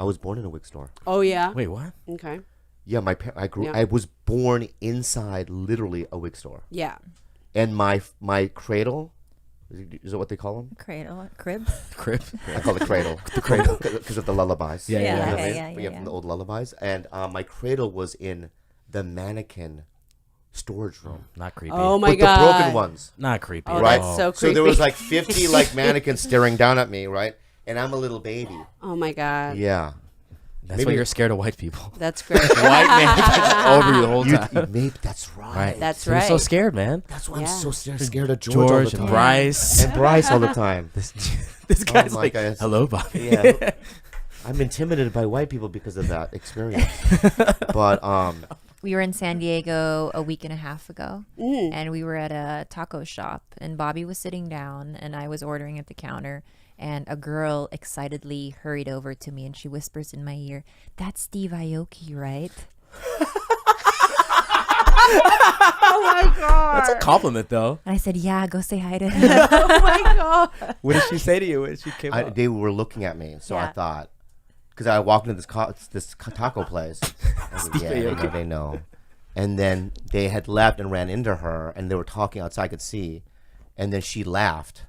I was born in a wig store. Oh yeah. Wait, what? Okay. Yeah, I was born inside literally a wig store. Yeah. And my cradle, is that what they call them? Cradle, crib. Crib. I call it cradle. The cradle because of the lullabies. Yeah, You know what I okay, mean? yeah. From the old lullabies. And my cradle was in the mannequin storage room. Not creepy. Oh my With god. the broken ones. Not creepy. Oh, Right? that's so So creepy. there was like 50 like mannequins staring down at me, right? And I'm a little baby. Oh my god. Yeah. That's Maybe- why you're scared of white people. That's great. White man over you the whole time. Maybe that's right. Right. That's I'm so right. scared, man. That's why I'm Yeah. so scared of George all the George time. and Bryce. And Bryce all the time. This guy's my like, goodness. hello, Bobby. Yeah. I'm intimidated by white people because of that experience. But We were in San Diego a week and a half ago, Mm. and we were at a taco shop, and Bobby was sitting down, and I was ordering at the counter, and a girl excitedly hurried over to me, and she whispers in my ear, "That's Steve Aoki, right?" Oh my god. That's a compliment, though. And I said, "Yeah, go say hi to him." Oh my god. What did she say to you when she came up? they were looking at me, so I Yeah. thought, because I walked into this taco place. I was like, yeah, they know. And then they had left and ran into her, and they were talking outside. I could see, and then she laughed.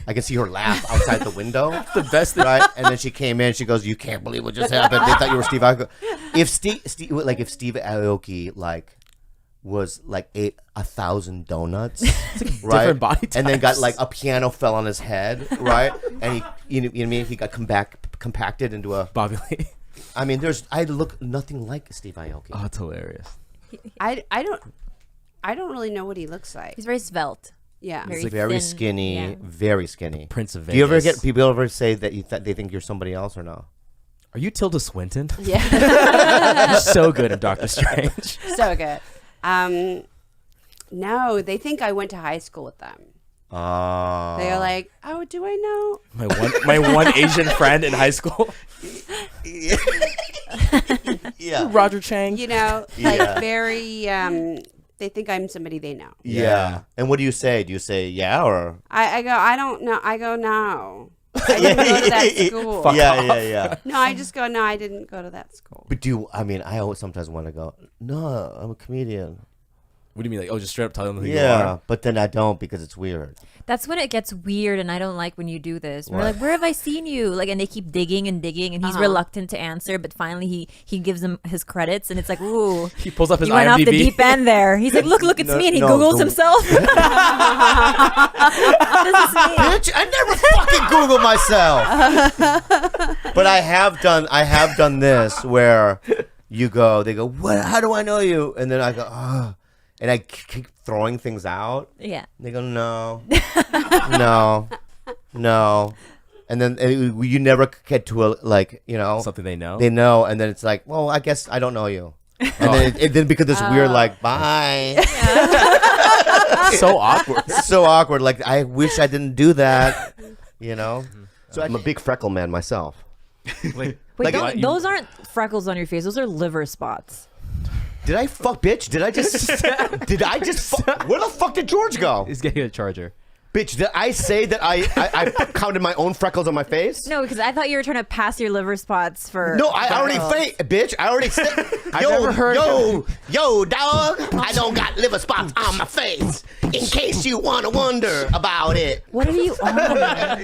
I could see her laugh outside the window. The best thing. Right? And then she came in. She goes, "You can't believe what just happened. They thought you were Steve Aoki." If Steve Aoki was like ate 1,000 donuts, right? Different body And then got types. like a piano fell on his head, right? And he, you know what I mean? He got compacted into a. Bobby Lee. I mean, I look nothing like Steve Aoki. Oh, it's hilarious. I don't really know what he looks like. He's very svelte. Yeah. Very He's very thin, skinny, yeah. very skinny. Prince of Do you ever Vegas. get people ever say that they think you're somebody else or no? Are you Tilda Swinton? Yeah. You're so good in Doctor Strange. So good. No, they think I went to high school with them. They're like, "Oh, do I know?" My one Asian friend in high school. Yeah. Roger Chang. You know, like Yeah. very. They think I'm somebody they know. Yeah. And what do you say? Do you say yeah or? I go, "I don't know." I go, "No, I didn't go to that school." Yeah. No, I just go, "No, I didn't go to that school." But I always sometimes want to go, "No, I'm a comedian." What do you mean? Like, just straight up tell them who you Yeah, are? but then I don't because it's weird. That's when it gets weird, and I don't like when you do this. We're What? like, "Where have I seen you?" Like, and they keep digging and digging, and he's reluctant to answer. But finally, he gives them his credits, and it's like, "Ooh, He pulls up his you went off the IMDb. deep end there." He's like, "Look, it's me," and he no, Googles don't- himself. This is me. Bitch, I never fucking Google myself. But I have done this where they go, "What? How do I know you?" And then I go, "Oh," and I keep throwing things out. Yeah. They go, "No, no," and then you never get to Something they know. they know, and then it's like, well, I guess I don't know you, and then it then becomes this weird like, bye. So awkward. So awkward. Like, I wish I didn't do that, So I'm a big freckle man myself. Like, Wait, those aren't freckles on your face. Those are liver spots. Did I fuck, bitch? Did I just fuck? Where the fuck did George go? he's getting a charger. Bitch, did I say that I counted my own freckles on my face? No, because I thought you were trying to pass your liver spots for. No, I already bitch. I already said. Yo, dog. I don't got liver spots on my face. In case you wanna wonder about it. What are you on? I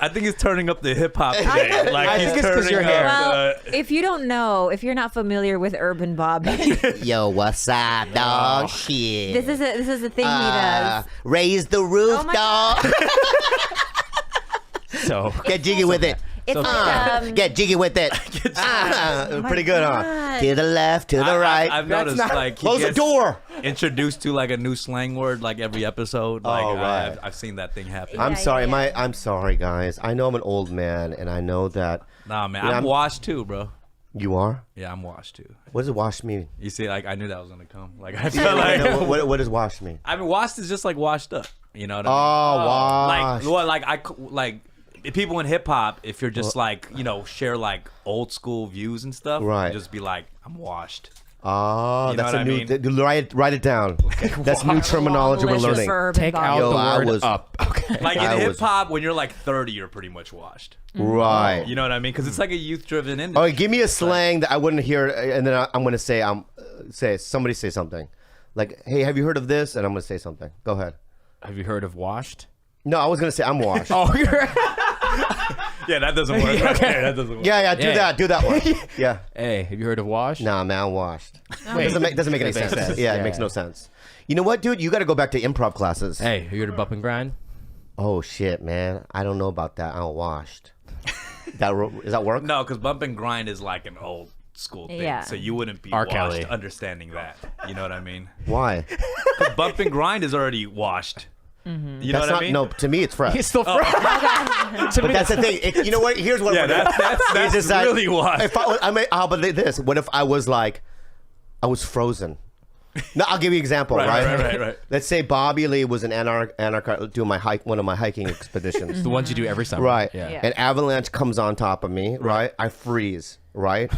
think he's turning up the hip hop thing. Like I he's think it's 'cause turning your up. hair. Well, if you don't know, if you're not familiar with Urban Bobby, Yo, what's up, dog? Shit. this is a thing he does. Raise the roof, Oh my dog. So Get jiggy with it. It's Get jiggy with it. Pretty good, huh? God. To the left, to the right. I've noticed like he Close the gets door. introduced to like a new slang word like every episode. Like right. I've seen that thing happen. I'm Yeah, sorry. yeah. I'm sorry, guys. I know I'm an old man, and I know that Nah, man, Yeah, I'm washed too, bro. you are. Yeah, I'm washed too. What does wash mean? You see, like I knew that was gonna come. Like I felt like What does wash mean? I mean, washed is just like washed up. You know what I Oh, mean? washed. Like people in hip hop, if you're just like share like old school views and stuff, Right. Just be like, I'm washed. Oh, You know that's what a I new. mean? Write it down. That's new terminology we're Delicious learning. for Urban take Bobby. out Yo, the I word was- up. Okay. Like in I hip was- hop, when you're like 30, you're pretty much washed. Right. You know what I mean? Because it's like a youth-driven industry. Okay, give me a slang that I wouldn't hear, and then I'm going to say somebody say something. Like, hey, have you heard of this? And I'm going to say something. Go ahead. Have you heard of washed? No, I was going to say I'm washed. Oh, you're Yeah, that doesn't work. Right there. That doesn't work. Yeah, do Yeah. Do that one. Yeah. Hey, have you heard of washed? Nah, man, I'm washed. Wait. Doesn't make any That makes sense. sense. Yeah, it Yeah, makes yeah. no sense. You know what, dude? You got to go back to improv classes. Hey, have you heard of bump and grind? Oh shit, man! I don't know about that. I'm washed. Does that work? No, because bump and grind is like an old school thing. Yeah. So you wouldn't be R. washed Kelly. understanding that. You know what I mean? Why? 'Cause bump and grind is already washed. Mm-hmm. You know That's what not. I mean? No, to me it's fresh. It's still fresh. But that's the thing. You know what? Here's what. Yeah, we're gonna- that's It's just really washed. If I mean, how about this? What if I was like, I was frozen? No, I'll give you an example. Right. Let's say Bobby Lee was an anarch doing one of my hiking expeditions. The ones you do every summer. Right. Yeah. Yeah. An avalanche comes on top of me, right? I freeze, right?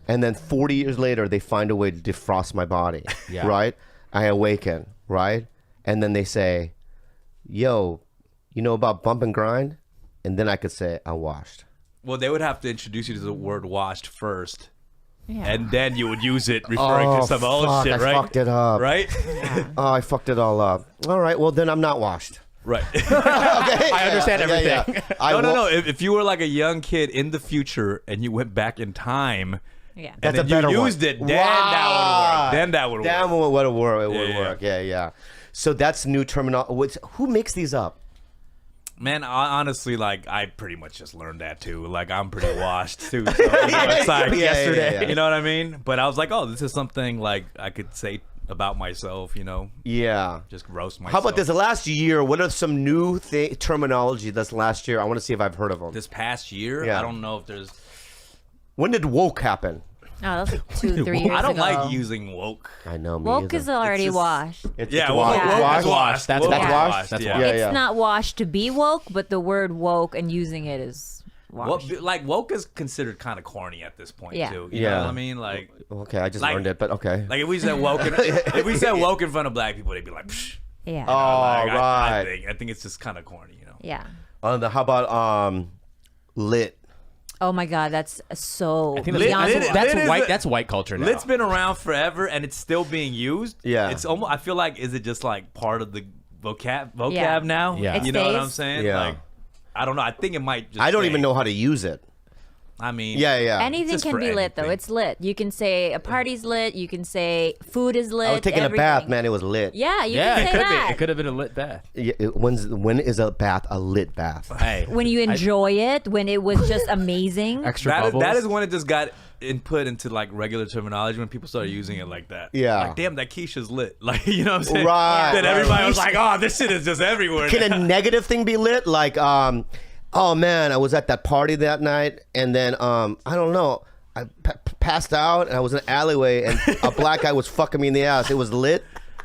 And then 40 years later, they find a way to defrost my body, Yeah. right? I awaken, right? And then they say, yo, you know about bump and grind? And then I could say, I'm washed. Well, they would have to introduce you to the word washed first. Yeah. And then you would use it referring to some old fuck, shit, I right? fucked it up. Right? Oh, I fucked it all up. All right, well, then I'm not washed. Right. Okay? I understand everything. No. If you were like a young kid in the future and you went back in time Yeah. and That's a then better you one. used it, then Wow. that would work. Damn, it would work. It would Yeah. work. Yeah. So that's new terminology. Who makes these up? Man, honestly, like I pretty much just learned that too. Like I'm pretty washed too. So, you know, it's like Yeah. you know what I mean? But I was like, oh, this is something like I could say about myself. You know, Yeah. just roast myself. How about this? The last year, what are some new terminology this last year? I want to see if I've heard of them. This past year, Yeah. I don't know if there's. When did woke happen? Oh, that was like 2-3 years ago. I don't like using woke. I know. Me Woke either. is already just- washed. It's Yeah, washed. woke Washed? is washed. That's Woke washed? is That's washed. Yeah, Yeah. It's not washed to be woke, but the word woke and using it is washed. Well, like woke is considered kind of corny at this point Yeah. too. You Yeah. know what I mean? Like Okay, I just Like- learned it, but okay. if we said woke, in front of black people, they'd be like, Psh. Yeah. Oh, Like, right. I think it's just kind of corny, you know. Yeah. How about lit? Oh my God, that's so. I think Lit- beyond lit- woke. that's lit is white. the- That's white culture now. Lit's been around forever and it's still being used. Yeah. It's almost. I feel like is it just like part of the vocab Yeah. now? Yeah. It You know what stays. I'm saying? Yeah. Like, I don't know. I think it might. Just I don't stay. even know how to use it. I mean, Yeah. Anything Just can for be lit though. anything. It's lit. You can say a party's lit. You can say food is lit. I was taking a bath, everything. man. It was lit. Yeah, you yeah, can it say could that. be. It could have been a lit bath. Yeah, when is a bath a lit bath? Hey, When you enjoy it, when it was just amazing. extra that bubbles. is when it just got input into like regular terminology when people started using it like that. Yeah. Like, damn, that quiche's lit. Like, you know what I'm saying? Right, Then right. everybody was like, oh, this shit is just everywhere. Can now. a negative thing be lit? Like, oh man, I was at that party that night, and then I don't know, I passed out, and I was in an alleyway, and a black guy was fucking me in the ass. It was lit.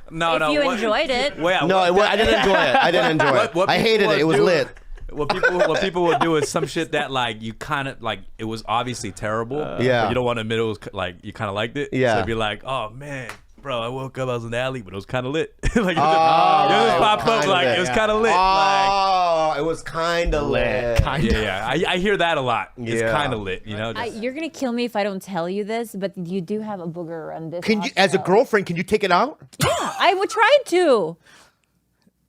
No, If you enjoyed it. Well, No, I didn't enjoy it. I didn't enjoy it. What I people hated would it. It was do- lit. What people will do is some shit that like you kind of like it was obviously terrible. Yeah. But you don't want to admit it was like you kind of liked it. Yeah. So it'd be like, oh man, bro, I woke up, I was in the alley, but it was kind of lit. Like it Oh, just right. popped up Kinda like lit. it was kind of lit. Like, Oh, it was kind of lit. yeah. I hear that a lot. It's Yeah. kind of lit, you know. Just, You're gonna kill me if I don't tell you this, but you do have a booger on this. Can you, as a nostril. girlfriend, can you take it out? I would try to.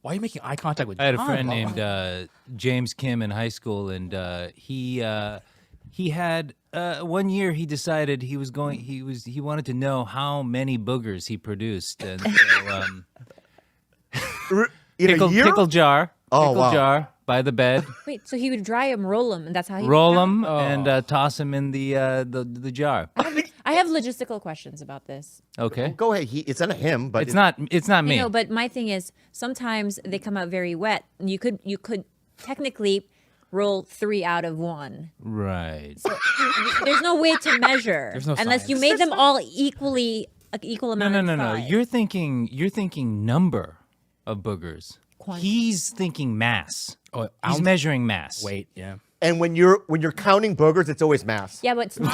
Why are you making eye contact with? I had a John? friend named James Kim in high school, and he had 1 year he decided he wanted to know how many boogers he produced, and so, In a year? pickle jar, Oh, pickle wow. jar by the bed, Wait, so he would dry them, roll them, and that's how he roll would them, count? and toss them in the jar. I have logistical questions about this. Okay, Go ahead. It's not him, but it's not me. No, but my thing is sometimes they come out very wet. You could technically roll 3 out of 1. Right. There's no way to measure There's no unless you science. made them all equally equal No, amount. no, of no, no. size. You're thinking number of boogers. Quantity. He's thinking mass. Oh, He's ounce- measuring mass. Wait, yeah. And when you're counting boogers, it's always mass. Yeah, but snot.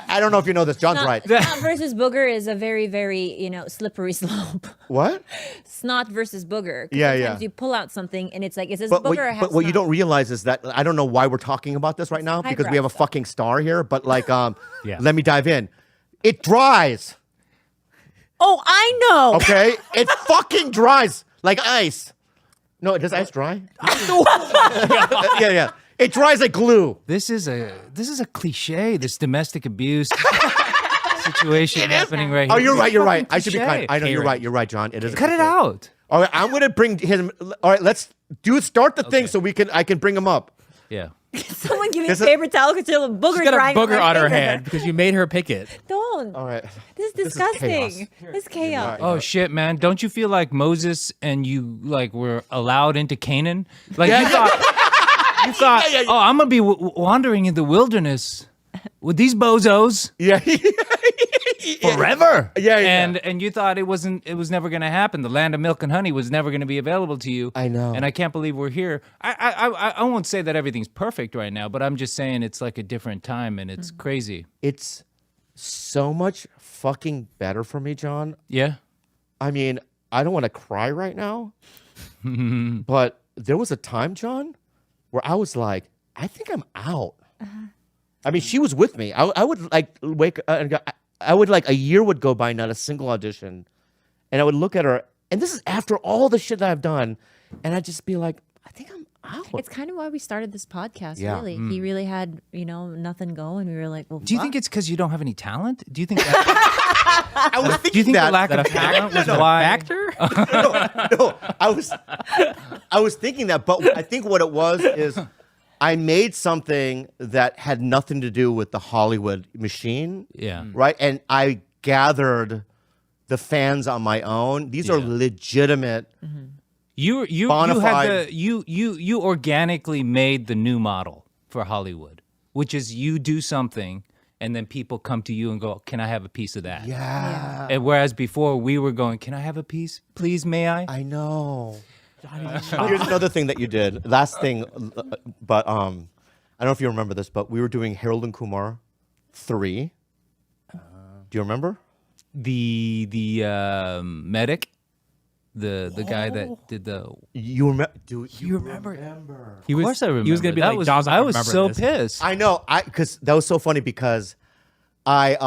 I don't know if you know this. John's right. Snot versus booger is a very, very slippery slope. What? Snot versus booger. Yeah, sometimes yeah. you pull out something and it's like, is this But booger or half but what you snot? don't realize is that I don't know why we're talking about this right now because we have a stuff. fucking star here. But like, Yeah. let me dive in. It dries. Oh, I know. Okay, it fucking dries like ice. No, does ice dry? yeah. It dries like glue. This is a cliche. This domestic abuse situation happening right here. Oh, you're right. You're right. Fucking I should be kind. cliche. I know you're right. You're right, John. It is. Cut it out. All right, I'm gonna bring him. All right, let's start the thing so I can bring him up. Yeah. Someone give me a This is- paper towel because there's a booger She's got a drying booger my on her finger. hand because you made her pick it. Don't. All right. This is This is disgusting. chaos. This is chaos. Oh shit, man! Don't you feel like Moses and you like were allowed into Canaan? Like you thought, oh, I'm gonna be wandering in the wilderness with these bozos Yeah. forever. Yeah. And you thought it was never gonna happen. The land of milk and honey was never gonna be available to you. I know. And I can't believe we're here. I won't say that everything's perfect right now, but I'm just saying it's like a different time and it's crazy. It's so much fucking better for me, John. Yeah. I mean, I don't want to cry right now, but there was a time, John, where I was like, I think I'm out. I mean, she was with me. I would like wake and go, I would like a year would go by, not a single audition, and I would look at her, and this is after all the shit that I've done, and I'd just be like, I think I'm out. It's kind of why we started this podcast, Yeah. really. He really had, nothing going. We were like, well, Do you think fuck. it's because you don't have any talent? Do you think that, I was thinking do you think that. the lack of talent was why? Factor? No, I was thinking that, but I think what it was is I made something that had nothing to do with the Hollywood machine. Yeah. Right? And I gathered the fans on my own. These are legitimate. You had Bonafide. you organically made the new model for Hollywood, which is you do something and then people come to you and go, "Can I have a piece of that?" Yeah. And whereas before we were going, "Can I have a piece? Please, may I?" I know. Here's another thing that you did. Last thing, but I don't know if you remember this, but we were doing Harold and Kumar 3. Do you remember? The medic, the guy that did the. You remember? Do you remember? He was, Of course I remember. He was going to be That like, was, John's not I gonna was remember so this. pissed. I know. Because that was so funny because I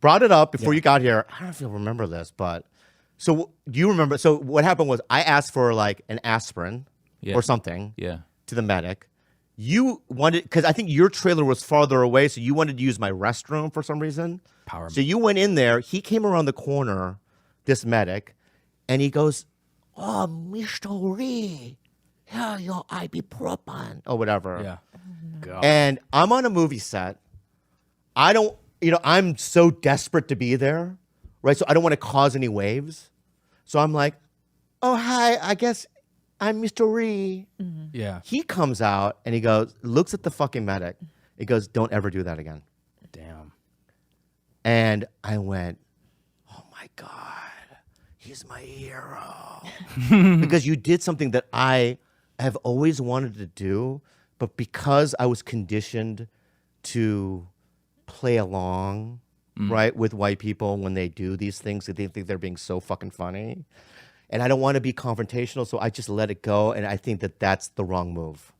brought it up before you got here. I don't know if you'll remember this, but so do you remember? So what happened was I asked for like an aspirin Yeah. or something Yeah. to the medic. You wanted, because I think your trailer was farther away, so you wanted to use my restroom for some reason. Power So you went in there. He came around the corner, this medic, and he goes, "Oh, Mr. Ree, here your ibuprofen," or whatever. Yeah. And I'm on a movie set. I don't, I'm so desperate to be there, right? So I don't want to cause any waves. So I'm like, "Oh, hi, I guess I'm Mr. Ree." Yeah. He comes out and he goes, looks at the fucking medic. He goes, "Don't ever do that again." Damn. And I went, "Oh my God, he's my hero." Because you did something that I have always wanted to do, but because I was conditioned to play along, right, with white people when they do these things, they think they're being so fucking funny. And I don't want to be confrontational, so I just let it go. And I think that that's the wrong move.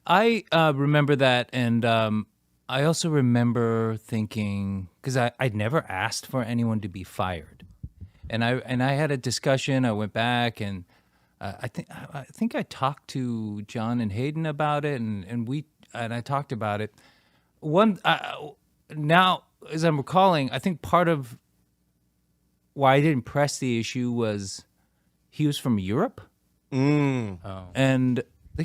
I remember that, and I also remember thinking, because I'd never asked for anyone to be fired, and I had a discussion. I went back, and I think I talked to John and Hayden about it, and I talked about it. Now, as I'm recalling, I think part of why I didn't press the issue was he was from Europe, and they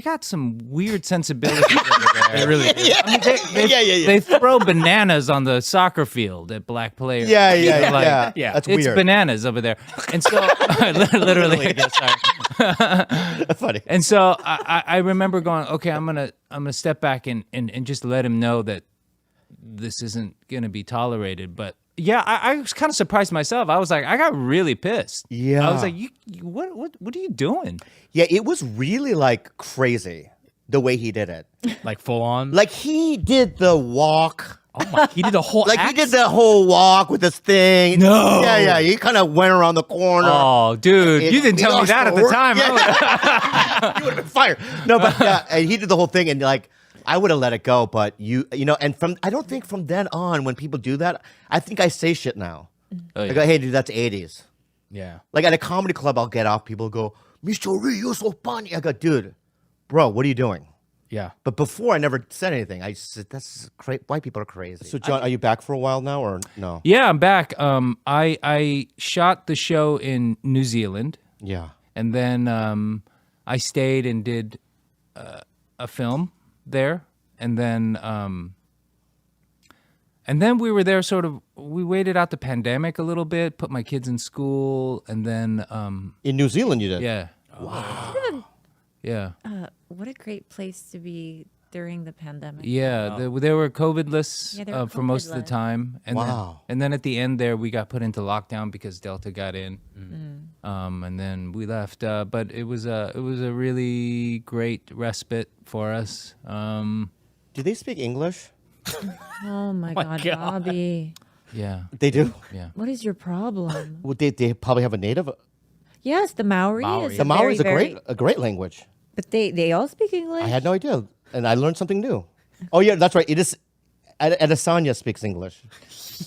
got some weird sensibilities over there. They really do. I mean, they throw bananas on the soccer field at black players. Yeah. Yeah. That's It's weird. bananas over there, and so literally, I guess. Sorry. Funny. And so I remember going, okay, I'm gonna step back and just let him know that this isn't gonna be tolerated. But yeah, I was kind of surprised myself. I was like, I got really pissed. Yeah. I was like, what are you doing? Yeah, it was really like crazy. the way he did it. Like full on. Like he did the walk. Oh my! He did the whole. Like act? he did the whole walk with this thing. No. Yeah. He kind of went around the corner. Oh, dude, It- you didn't he tell me lost that the at the wor- time. Yeah. You would have been fired. No, but yeah, and he did the whole thing, and like I would have let it go, but you know, and I don't think from then on when people do that, I think I say shit now. Oh, I yeah. go, hey, dude, that's 80s. Yeah. Like at a comedy club, I'll get off. People go, Mr. Ree, you're so funny. I go, dude, bro, what are you doing? Yeah. But before, I never said anything. I just said, that's white people are crazy. So, John, are you back for a while now or no? Yeah, I'm back. I shot the show in New Zealand, Yeah. and then I stayed and did a film there, and then we were there sort of. We waited out the pandemic a little bit, put my kids in school, and then In New Zealand, you did? yeah. Wow. Yeah. What a great place to be during the pandemic. Yeah, they were COVID-less Yeah, they were for most of the COVID-less. time. And Wow. then at the end there, we got put into lockdown because Delta got in. And then we left. But it was a really great respite for us. Do they speak English? Oh my God, Bobby. Yeah. They do? Yeah. What is your problem? Well, they probably have a native. Yes, the Maori. Maori. Is The Maori is very, a great language. But they all speak English. I had no idea, and I learned something new. Oh yeah, that's right. It is. Adesanya speaks English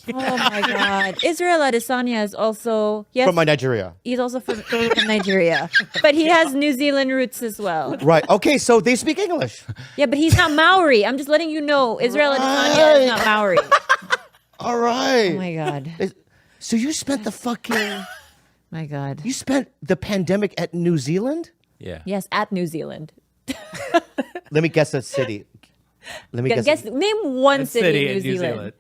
Oh my God. Israel Adesanya is also from Nigeria. he's also from Nigeria, but he has New Zealand roots as well. Right. Okay, so they speak English. Yeah, but he's not Maori. I'm just letting you know, Israel Adesanya is not Maori. All right. Oh my God. So you spent the fucking. My God. You spent the pandemic at New Zealand? Yeah. Yes, at New Zealand. Let me guess a city. Let me guess. Name one city in in New Zealand.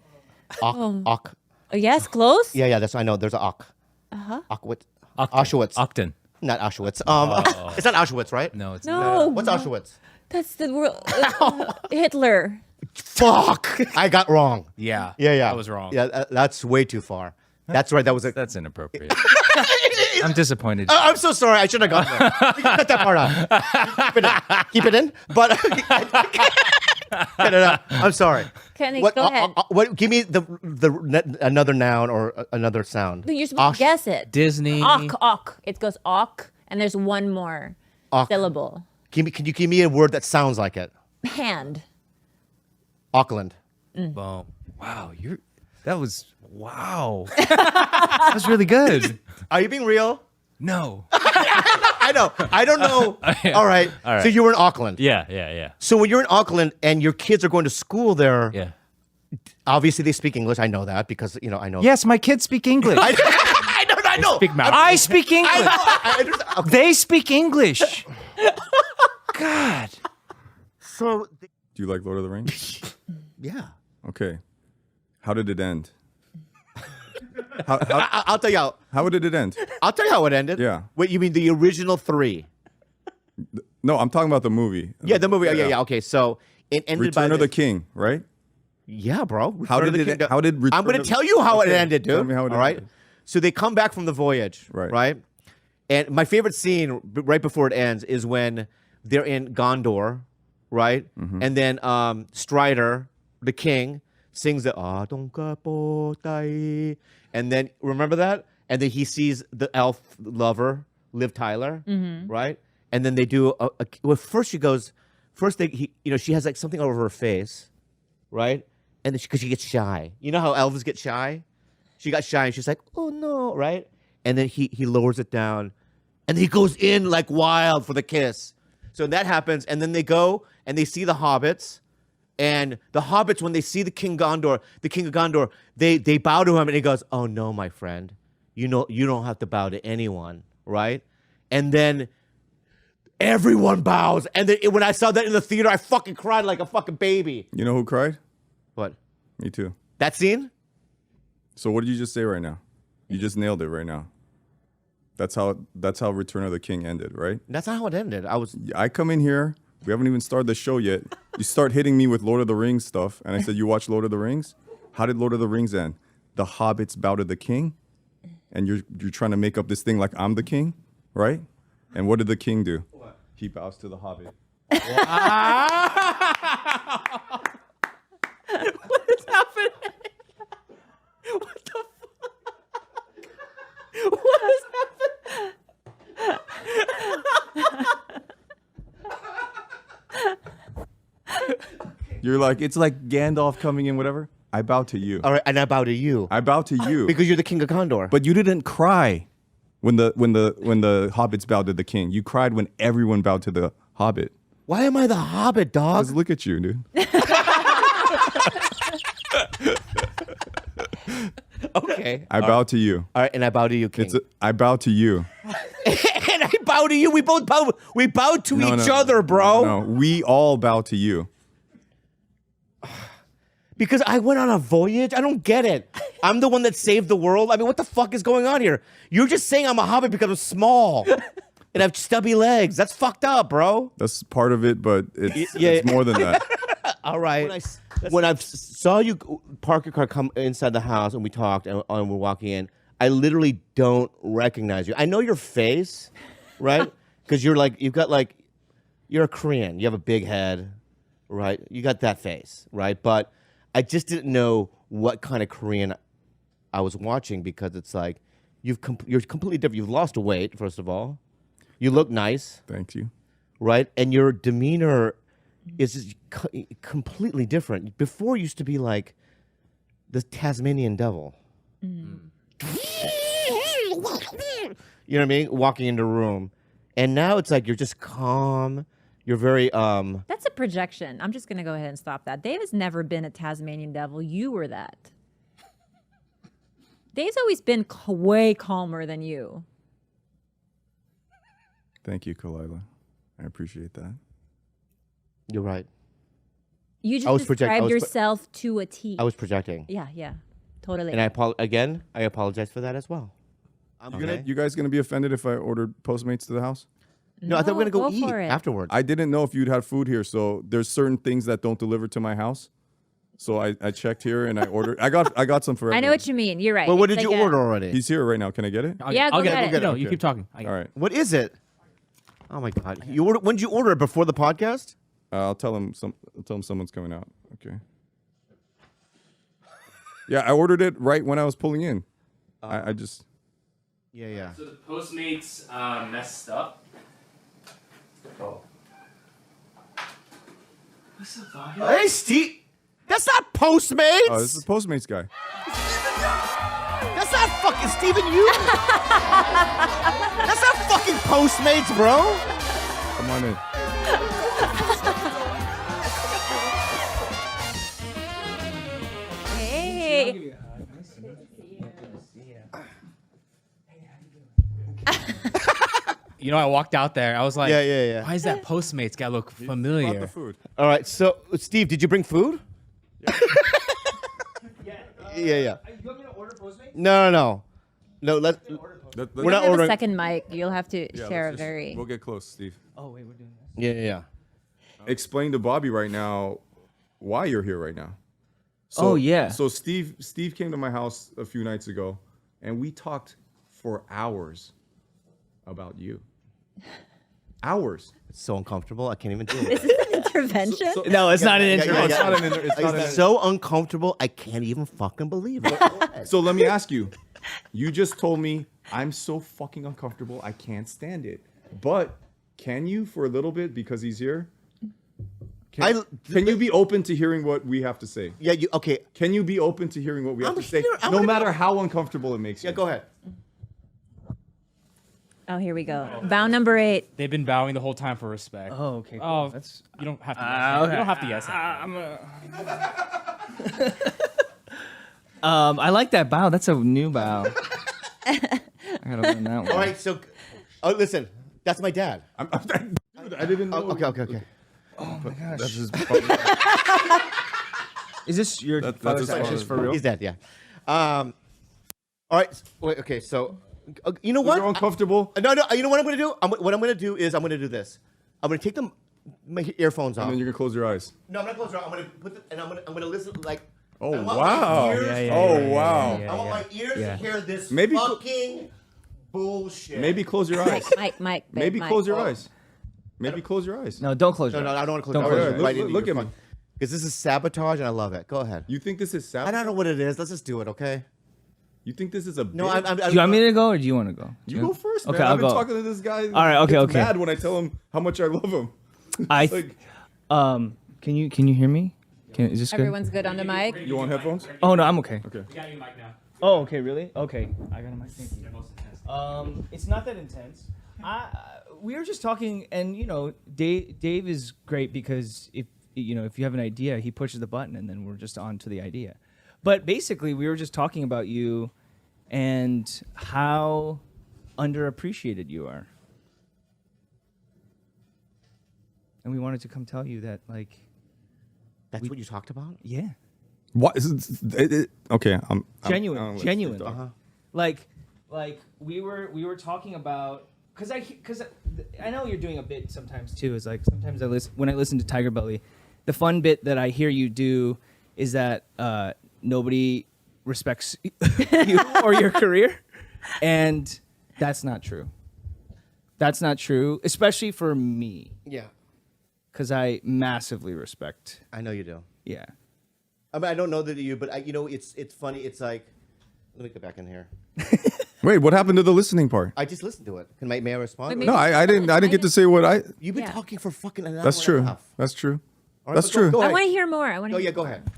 Ak. Oh, yes, close. Yeah, that's I know. There's a Ak. Auschwitz. Auschwitz. Ogden. Not Auschwitz. It's not Auschwitz, right? No, it's No, What's Auschwitz? that's the world. Hitler. Fuck! I got wrong. Yeah. Yeah. That was wrong. Yeah, that's way too far. That's right. That was a. That's inappropriate. I'm disappointed. I'm so sorry. I should have gone there. You can cut that part out. Keep it in. But cut it out. I'm sorry. Go ahead. What? Give me another noun or another sound. You're supposed to guess it. Disney. Awk. It goes awk, and there's one more Awk. syllable. Can you give me a word that sounds like it? Hand. Auckland. Boom. Wow, that was wow. That was really good. Are you being real? No. I know. I don't know. All right. So you were in Auckland. Yeah. So when you're in Auckland and your kids are going to school there, Yeah. obviously they speak English. I know that because I know. Yes, my kids speak English. I know. Speak Maori. I speak English. I understand. Okay. They speak English. God. So Do you like Lord of the Rings? yeah, Okay. How did it end? I'll tell you How did it end? I'll tell you how it ended. Yeah. Wait, you mean the original 3? No, I'm talking about the movie. Yeah, the movie. Yeah. Okay, so it ended by Return of the King, right? Yeah, bro. How Return of did the it- King- how did I'm Return going of- to tell you how it Okay, ended, dude. tell me how it all right. ended. So they come back from the voyage, Right. right? And my favorite scene right before it ends is when they're in Gondor, right? Mm-hmm. And then Strider, the king, sings the Adonkapotai. And then remember that? And then he sees the elf lover, Liv Tyler, right? And then they do well. First she goes. First she has like something over her face, right? And then because she gets shy. You know how elves get shy? She got shy and she's like, oh no, right? And then he lowers it down, and he goes in like wild for the kiss. So that happens, and then they go and they see the hobbits. And the hobbits, when they see the king of Gondor, they bow to him, and he goes, "Oh no, my friend, you don't have to bow to anyone, right?" And then everyone bows. And then when I saw that in the theater, I fucking cried like a fucking baby. You know who cried? What? Me too. That scene? So what did you just say right now? You just nailed it right now. That's how Return of the King ended, right? That's not how it ended. I come in here. We haven't even started the show yet. You start hitting me with Lord of the Rings stuff, and I said, you watch Lord of the Rings? How did Lord of the Rings end? The hobbits bow to the king, and you're trying to make up this thing like I'm the king, right? And what did the king do? What? He bows to the hobbit. What is happening? What the fuck? What is You're like, it's like Gandalf coming in, whatever. I bow to you. All right, and I bow to you. I bow to you. Because you're the king of Condor. But you didn't cry when the hobbits bowed to the king. You cried when everyone bowed to the hobbit. Why am I the hobbit, dog? Let's look at you, dude. Okay. I bow to you. All right, and I bow to you, king. I bow to you. And I bow to you. We both bow. We bow to each other, bro. No, we all bow to you. Because I went on a voyage? I don't get it. I'm the one that saved the world? I mean, what the fuck is going on here? You're just saying I'm a hobbit because I'm small. And I have stubby legs. That's fucked up, bro. That's part of it, but it's more than that. All right. When I saw you park your car, come inside the house, and we talked, and we're walking in, I literally don't recognize you. I know your face, right? Because you're a Korean. You have a big head, right? You got that face, right? But I just didn't know what kind of Korean I was watching because it's like you're completely different. You've lost weight, first of all. You look nice. Thank you. Right? And your demeanor is just completely different. Before it used to be like the Tasmanian devil. You know what I mean? Walking into a room. And now it's like you're just calm. You're very That's a projection. I'm just gonna go ahead and stop that. Dave has never been a Tasmanian devil. You were that. Dave's always been way calmer than you. Thank you, Kalila. I appreciate that. You're right. You just described yourself to a T. I was projecting. Yeah. Totally. And I apologize for that as well. You guys gonna be offended if I ordered Postmates to the house? No, I thought we were going to go for eat it. afterwards. I didn't know if you'd have food here, so there's certain things that don't deliver to my house. So I checked here and I ordered. I got some for everyone. I know what you mean. You're right. Well, what did It's you like order already? He's here right now. Can I get it? Yeah, I'll go get get it. it. No, Okay. you keep talking. All right. What is it? Oh my God! When did you order it? Before the podcast? I'll tell him someone's coming out. Okay. Yeah, I ordered it right when I was pulling in. I just. Yeah. So the Postmates messed up. Oh. What's up, Bobby? Hey, Steve. That's not Postmates. Oh, this is the Postmates guy. That's not fucking Steven Yu. That's not fucking Postmates, bro. Come on in. Hey. You know, I walked out there. I was like, Yeah. Why is that Postmates guy look Brought familiar? the food. All right. So, Steve, did you bring food? Yeah. You want me to order Postmates? No. No. We're not We have ordering. a second mic. You'll have to share a very. We'll get close, Steve. Oh, wait, we're doing this. Yeah. Explain to Bobby right now why you're here right now. Oh, yeah. So Steve came to my house a few nights ago, and we talked for hours about you. Hours. It's so uncomfortable. I can't even do it. Is this an intervention? No, it's not an intro. yeah, It's yeah. not an intro. It's so uncomfortable. I can't even fucking believe it. So let me ask you. You just told me I'm so fucking uncomfortable. I can't stand it. But can you for a little bit because he's here? Can you be open to hearing what we have to say? Yeah. Okay. Can you be open to hearing what we have I'm to say? here. I No wanna matter how uncomfortable it makes you. Yeah. Go ahead. Oh, here we go. Vow number 8. They've been bowing the whole time for respect. Oh, okay. Cool. Oh, That's. you don't have to. Okay. You don't have to yes. I like that bow. That's a new bow. I gotta learn that one. All right. So, listen. That's my dad. Dude, I didn't know. Okay. Oh my gosh. That's his Is this your That's father's his side father. just for real? He's dead. Yeah. All right. Wait. Okay. So, you know what? You're uncomfortable. No. You know what I'm gonna do? What I'm gonna do is I'm gonna do this. I'm gonna take my earphones off. And then you're gonna close your eyes. No, I'm not close. I'm gonna put and I'm gonna listen like. Oh I want wow. my ears- Wow. I want my ears to hear this Maybe- fucking bullshit. Maybe close your eyes. Mike, babe, Maybe Mike. close your eyes. Maybe close your eyes. No, don't close No, your no, eyes. I don't want to Don't close. close Right your Look, into look your at me. Because this is sabotage, and I love it. Go ahead. You think this is I sabotage? don't know what it is. Let's just do it, okay? You think this is a No, bit? Do you want me to go or do you want to go? You go first, man. Okay, I'll I've been go. talking to this guy. All right, okay, gets okay. mad when I tell him how much I love him. I Like, can you hear me? Is this good? Everyone's good on the mic. you want headphones? Oh no, I'm okay. Okay. We got you mic now. Oh, okay, really? Okay, I got a mic. Thank you. It's not that intense. We were just talking, and Dave is great because if you have an idea, he pushes the button, and then we're just on to the idea. But basically, we were just talking about you and how underappreciated you are, and we wanted to come tell you that, like, That's what you talked about? yeah, What? Okay. genuine. Uh-huh. Like we were talking about because I know you're doing a bit sometimes too. Is like sometimes when I listen to Tigerbelly, the fun bit that I hear you do is that nobody respects you or your career, and that's not true. That's not true, especially for me, Yeah. because I massively respect. I know you do. Yeah. I mean, I don't know that you, but it's funny. It's like, let me get back in here. Wait, what happened to the listening part? I just listened to it. May I respond? Wait, No, I didn't get to say what I. You've been Yeah. talking for fucking an hour. That's and a true. half. That's true. All right, That's but go- true. Go I ahead. want to hear more. I want to. Oh yeah, go ahead.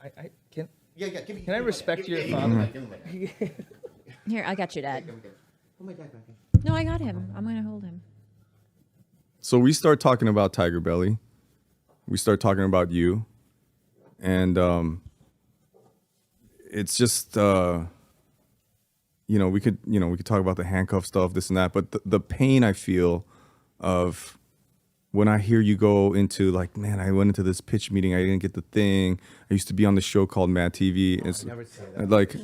I can. Yeah, yeah. Give me, Can I give me respect my- your give me father? my- give me my mic. Here, I got your dad. Oh my God, Becky. No, I got him. I'm gonna hold him. So we start talking about Tigerbelly. We start talking about you, and it's just we could talk about the handcuff stuff, this and that, but the pain I feel of when I hear you go into like, man, I went into this pitch meeting, I didn't get the thing. I used to be on this show called Mad TV. It's never say that. like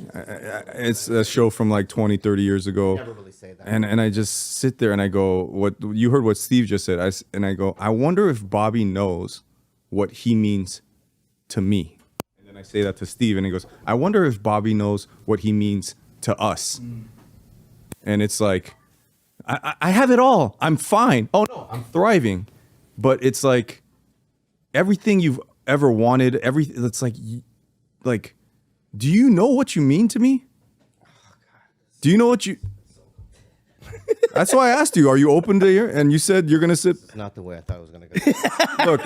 it's a show from like 20, 30 years ago. Never really say that. And I just sit there and I go, what you heard what Steve just said. I go, I wonder if Bobby knows what he means to me. And then I say that to Steve and he goes, I wonder if Bobby knows what he means to us. And it's like, I have it all. I'm fine. Oh no, I'm thriving. But it's like everything you've ever wanted, it's like, do you know what you mean to me? Do you know what you... That's why I asked you, are you open to hear? And you said you're going to sit... It's not the way I thought it was gonna go. Look,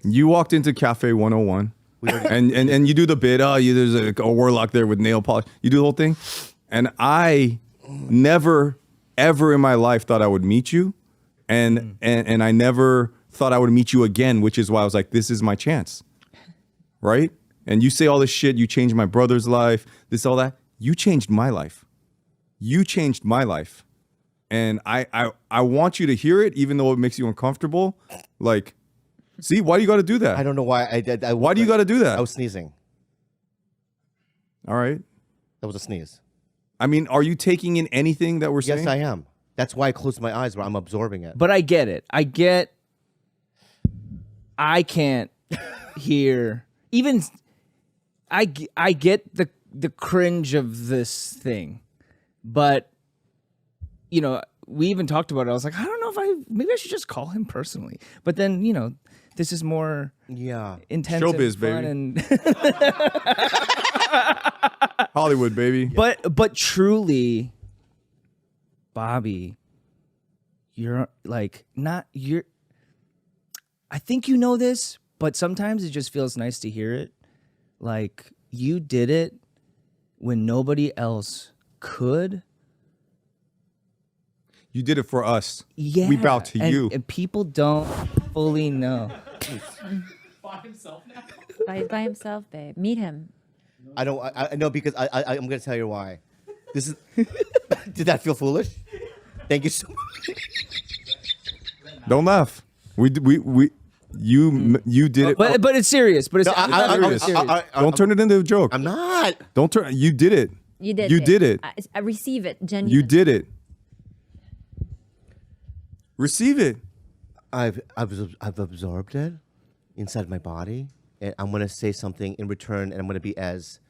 you walked into Cafe 101 and you do the bit, there's a warlock there with nail polish. You do the whole thing. And I never, ever in my life thought I would meet you. And I never thought I would meet you again, which is why I was like, this is my chance. Right? And you say all this shit, you changed my brother's life, this, all that. You changed my life. You changed my life. And I want you to hear it, even though it makes you uncomfortable. Like, see, why do you got to do that? I don't know why I did. Why do you got to do that? I was sneezing. All right. That was a sneeze. I mean, are you taking in anything that we're saying? Yes, I am. That's why I closed my eyes, where I'm absorbing it. But I get it. I can't hear even. I get the cringe of this thing, but we even talked about it. I was like, I don't know if maybe I should just call him personally. But then this is more intense, Showbiz, and fun, baby. Hollywood, baby. But truly, Bobby, you're like not you're. I think you know this, but sometimes it just feels nice to hear it. Like you did it when nobody else could. You did it for us. Yeah, We bow to you. And people don't fully know. By himself now. By himself, babe. Meet him. I don't. I know because I'm going to tell you why. This is. Did that feel foolish? Thank you so much. Don't laugh. You did it. But it's serious. But it's serious. Don't turn it into a joke. I'm not. Don't turn. You did it. You did. You babe. did it. I receive it. Genuinely. You did it. Receive it. I've absorbed it inside my body, and I'm going to say something in return, and I'm going to be as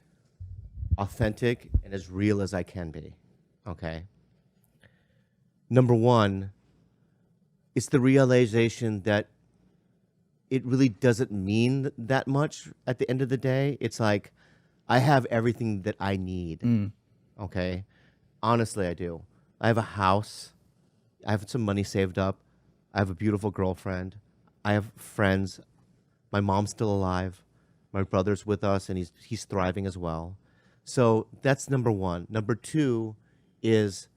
authentic and as real as I can be. Okay. number one, it's the realization that it really doesn't mean that much at the end of the day. It's like, I have everything that I need. Okay? Honestly, I do. I have a house. I have some money saved up. I have a beautiful girlfriend. I have friends. My mom's still alive. My brother's with us, and he's thriving as well. So that's number one. Number two is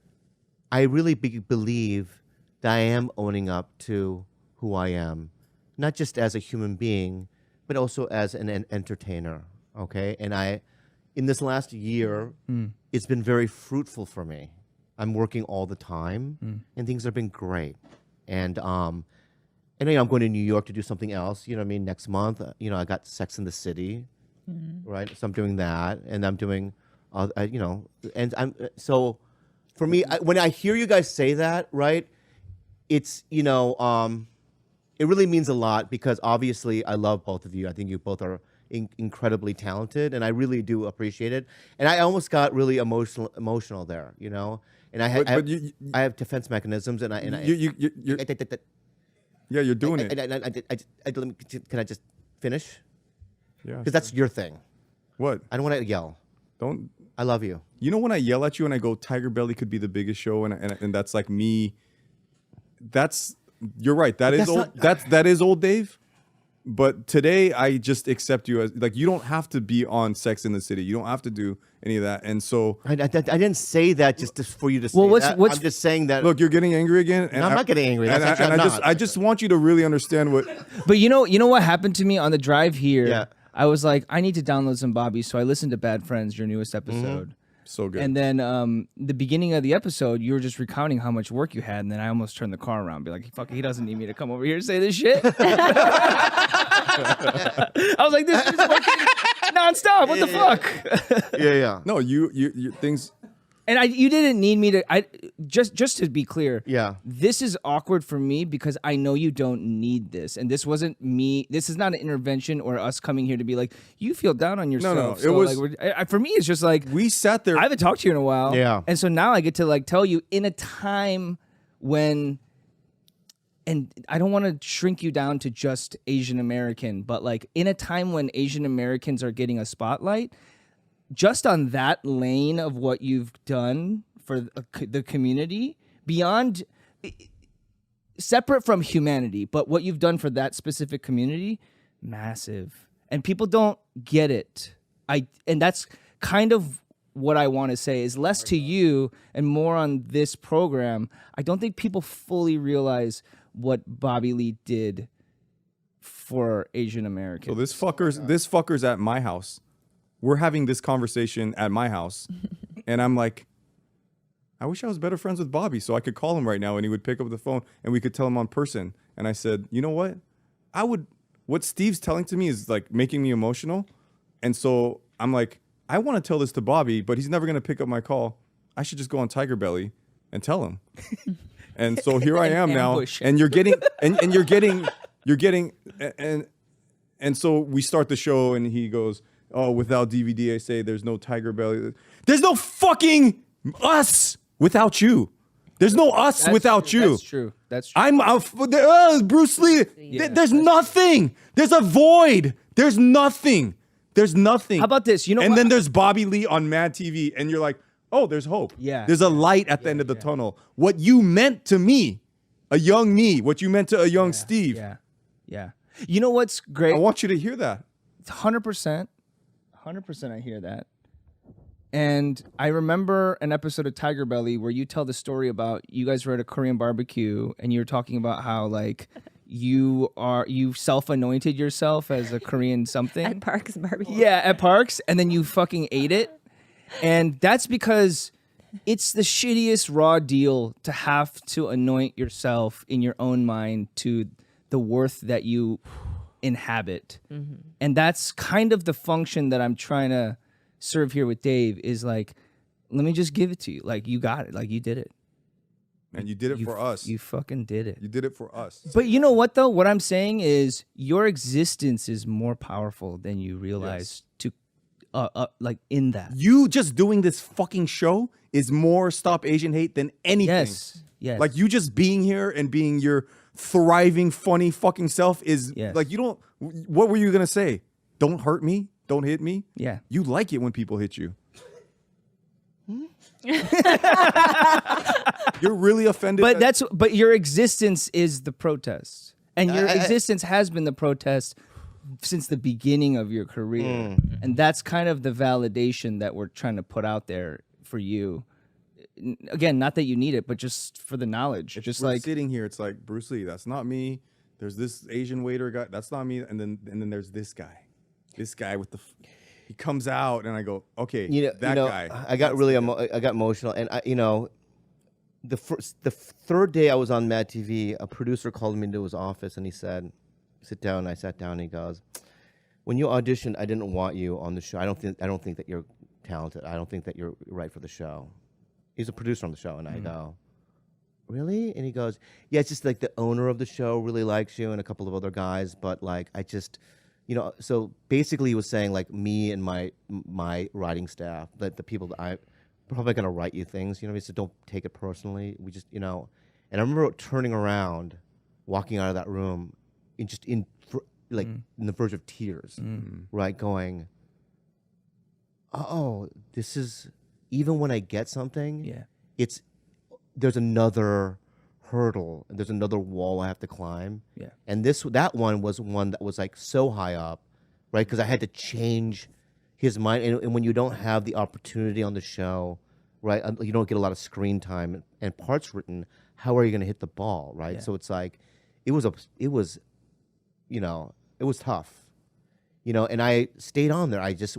I really believe that I am owning up to who I am, not just as a human being, but also as an entertainer. Okay, and in this last year, it's been very fruitful for me. I'm working all the time, and things have been great. And I'm going to New York to do something else. You know what I mean? Next month, I got Sex in the City, right? So I'm doing that, and I'm doing, and so for me, when I hear you guys say that, right? It's it really means a lot because obviously I love both of you. I think you both are incredibly talented, and I really do appreciate it. And I almost got really emotional there, And I have defense mechanisms, and you're doing it. Can I just finish? Yeah, because that's your thing. What? I don't want to yell. Don't. I love you. You know when I yell at you and I go, Tigerbelly could be the biggest show, and that's like me. You're right. That is old. That is old Dave. But today I just accept you as like you don't have to be on Sex in the City. You don't have to do any of that. And so I didn't say that just for you to say that. I'm just saying that. Look, you're getting angry again. And no, I'm not getting angry. I just want you to really understand what. But you know what happened to me on the drive here? Yeah. I was like, I need to download some Bobby, so I listened to Bad Friends, your newest episode. So good. And then the beginning of the episode, you were just recounting how much work you had, and then I almost turned the car around and be like, fuck, he doesn't need me to come over here and say this shit. I was like, this is working nonstop. What the fuck? Yeah. No, you things. And you didn't need me to. Just to be clear. Yeah. This is awkward for me because I know you don't need this, and this wasn't me. This is not an intervention or us coming here to be like you feel down on yourself. No. So, it was like, for me. It's just like we sat there. I haven't talked to you in a while. Yeah. And so now I get to like tell you in a time when. And I don't want to shrink you down to just Asian American, but like in a time when Asian Americans are getting a spotlight, just on that lane of what you've done for the community, beyond, separate from humanity, but what you've done for that specific community, massive. And people don't get it. And that's kind of what I want to say is less to you and more on this program. I don't think people fully realize what Bobby Lee did for Asian Americans. So this fucker's at my house. We're having this conversation at my house, and I'm like, I wish I was better friends with Bobby so I could call him right now and he would pick up the phone and we could tell him on person. And I said, you know what? What Steve's telling to me is like making me emotional. And so I'm like, I want to tell this to Bobby, but he's never going to pick up my call. I should just go on Tigerbelly and tell him. And so here I am now, and you're getting, and so we start the show, and he goes, "Oh, without DVD, I say there's no Tigerbelly. There's no fucking us without you. There's no us without you. That's true. That's true. Bruce Lee. Yeah, there's nothing. True. There's a void. There's nothing. There's nothing. How about this? And then there's Bobby Lee on Mad TV, and you're like, oh, there's hope. Yeah. There's a light at the end of the tunnel. What you meant to me, a young me, what you meant to a young Steve. Yeah. You know what's great? I want you to hear that. 100%. 100% I hear that. And I remember an episode of Tigerbelly where you tell the story about you guys were at a Korean barbecue and you were talking about how like you self-anointed yourself as a Korean something. At Parks Barbecue. Yeah, at Parks. And then you fucking ate it. And that's because it's the shittiest raw deal to have to anoint yourself in your own mind to the worth that you inhabit. Mm-hmm. And that's kind of the function that I'm trying to serve here with Dave is like, let me just give it to you. Like, you got it. Like, you did it. And you did it for us. You fucking did it. You did it for us. But you know what, though? What I'm saying is your existence is more powerful than you realize like in that. You just doing this fucking show is more Stop Asian Hate than anything. Yes. Like you just being here and being your thriving, funny fucking self is like you don't. What were you gonna say? Don't hurt me. Don't hit me. Yeah. You like it when people hit you. You're really offended. But your existence is the protest, and your existence has been the protest since the beginning of your career, and that's kind of the validation that we're trying to put out there for you. Again, not that you need it, but just for the knowledge. It's just we're like sitting here, it's like Bruce Lee. That's not me. There's this Asian waiter guy. That's not me. And then there's this guy. This guy with the. He comes out, and I go, okay, that guy. I got really I got emotional, and the third day I was on Mad TV, a producer called me into his office, and he said, "Sit down." And I sat down, and he goes, "When you auditioned, I didn't want you on the show. I don't think that you're talented. I don't think that you're right for the show." He's a producer on the show, and I go, "Really?" And he goes, "Yeah, it's just like the owner of the show really likes you, and a couple of other guys, but like I just." So basically he was saying like me and my writing staff, that the people that I'm probably going to write you things, he said, don't take it personally. We just, and I remember turning around, walking out of that room in the verge of tears, right? Going, oh, this is, even when I get something, there's another hurdle, and there's another wall I have to climb. Yeah. And that one was one that was like so high up, right? Because I had to change his mind. And when you don't have the opportunity on the show, right, you don't get a lot of screen time and parts written, how are you going to hit the ball, right? Yeah. So it's like, it was tough, and I stayed on there. I just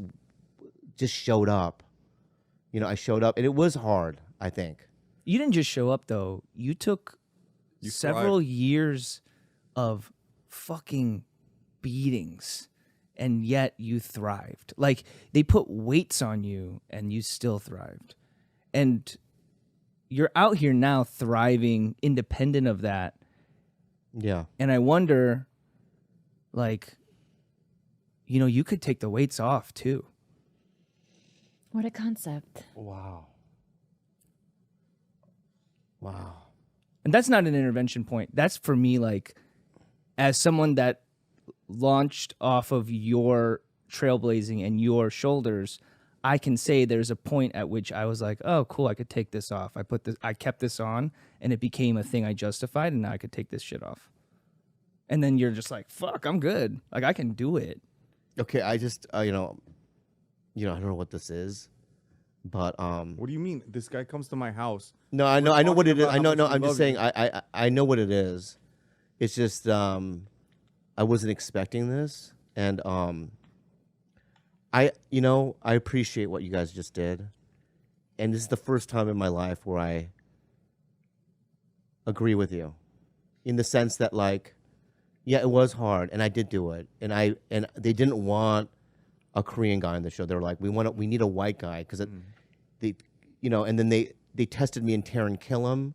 showed up, I showed up, and it was hard, I think. You didn't just show up, though. You took several years of fucking beatings, and yet you thrived. Like, they put weights on you, and you still thrived. And you're out here now thriving independent of that. Yeah. And I wonder, like, you could take the weights off, too. What a concept. Wow. And that's not an intervention point. That's for me, like, as someone that launched off of your trailblazing and your shoulders, I can say there's a point at which I was like, oh, cool, I could take this off. I kept this on, and it became a thing I justified, and now I could take this shit off. And then you're just like, fuck, I'm good. Like, I can do it. Okay, I just, I don't know what this is. But what do you mean? This guy comes to my house. No, I know what it is. I know. No, I'm just saying. I know what it is. It's just I wasn't expecting this, and I appreciate what you guys just did, and this is the first time in my life where I agree with you, in the sense that, like, yeah, it was hard, and I did do it, and they didn't want a Korean guy on the show. They were like, we need a white guy, because and then they tested me in Taron Killam,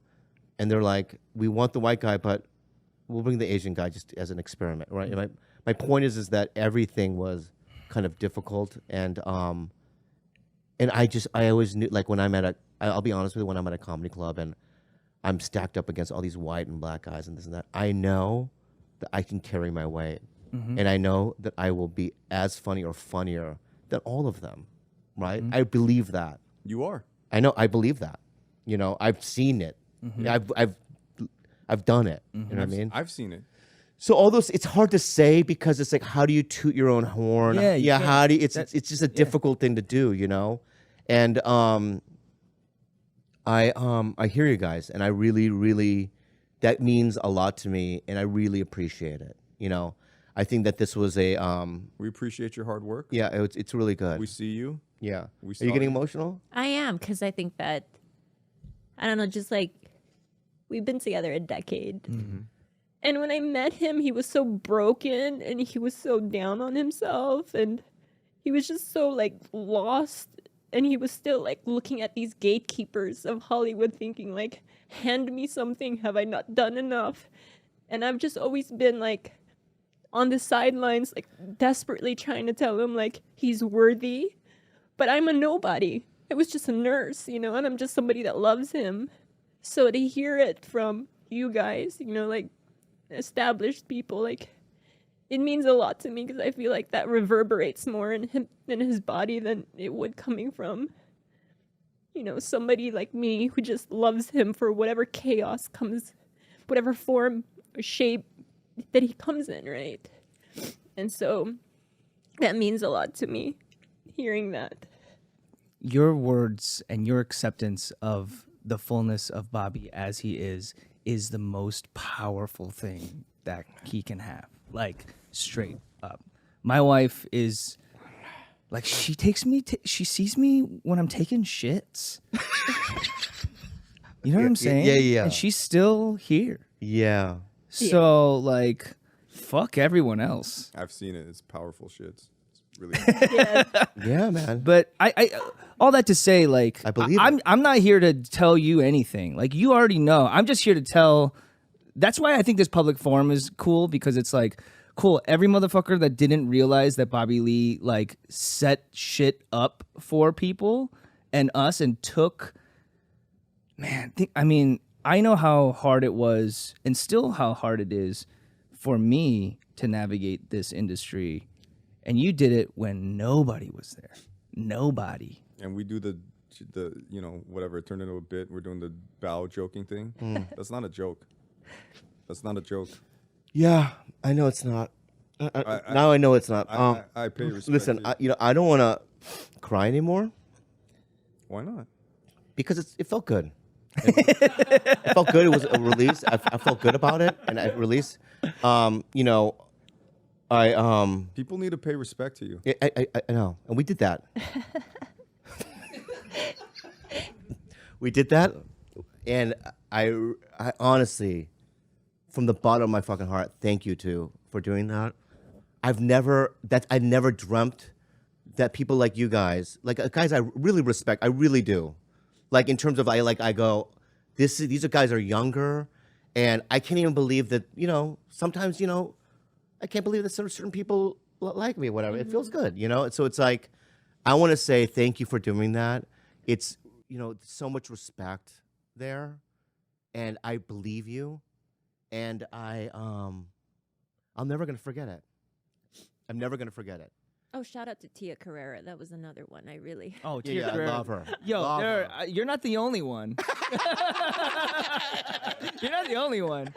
and they're like, we want the white guy, but we'll bring the Asian guy just as an experiment, right? And my point is that everything was kind of difficult, and I always knew, like, when I'll be honest with you, when I'm at a comedy club and I'm stacked up against all these white and black guys and this and that, I know that I can carry my weight. Mm-hmm. And I know that I will be as funny or funnier than all of them, right? Mm-hmm. I believe that. You are. I know. I believe that. I've seen it. Mm-hmm. I've done it. Mm-hmm. You know what I mean? I've seen it. So all those, it's hard to say, because it's like, how do you toot your own horn? Yeah. How do you, it's just a difficult thing to do, And I hear you guys, and I really, really, that means a lot to me, and I really appreciate it. I think that this was a. We appreciate your hard work. Yeah, it's really good. We see you. Yeah. Are you getting emotional? I am, because I think that, I don't know, just like, we've been together a decade. Mm-hmm. And when I met him, he was so broken, and he was so down on himself, and he was just so, like, lost. And he was still, like, looking at these gatekeepers of Hollywood, thinking, like, hand me something. Have I not done enough? And I've just always been, like, on the sidelines, like, desperately trying to tell him, like, he's worthy. But I'm a nobody. I was just a nurse, and I'm just somebody that loves him. So to hear it from you guys, like established people, like it means a lot to me because I feel like that reverberates more in him in his body than it would coming from somebody like me who just loves him for whatever chaos comes, whatever form or shape that he comes in, right? And so that means a lot to me, hearing that. Your words and your acceptance of the fullness of Bobby as he is the most powerful thing that he can have. Like, straight up. My wife is like, she takes me, she sees me when I'm taking shits. You know what I'm saying? Yeah. And she's still here. Yeah. So, like, fuck everyone else. I've seen it. It's powerful shit. It's really. Yeah, man. But I all that to say, like, I believe I'm not here to tell you anything. Like, you already know. I'm just here to tell. That's why I think this public forum is cool, because it's like, cool. Every motherfucker that didn't realize that Bobby Lee like set shit up for people and us and took. Man, I know how hard it was, and still how hard it is for me to navigate this industry, and you did it when nobody was there. Nobody. And we do the whatever, it turned into a bit. We're doing the bow joking thing. That's not a joke. That's not a joke. Yeah, I know it's not. Now I know it's not. I pay respect. Listen, to you. I don't want to cry anymore Why not? because it felt good. It felt good. It was a release. I felt good about it, and I released. I People need to pay respect to you. I know, and we did that. We did that, and I honestly, from the bottom of my fucking heart, thank you for doing that. I never dreamt that people like you guys, like guys I really respect, I really do. Like in terms of I go, these guys are younger, and I can't even believe that, sometimes, I can't believe that certain people like me, whatever. It feels good, So it's like, I want to say thank you for doing that. It's, so much respect there, and I believe you, and I'm never going to forget it. I'm never going to forget it. Oh, shout out to Tia Carrera. That was another one I really. Oh, Yeah, I love her. Yo, Love her. you're not the only one. You're not the only one.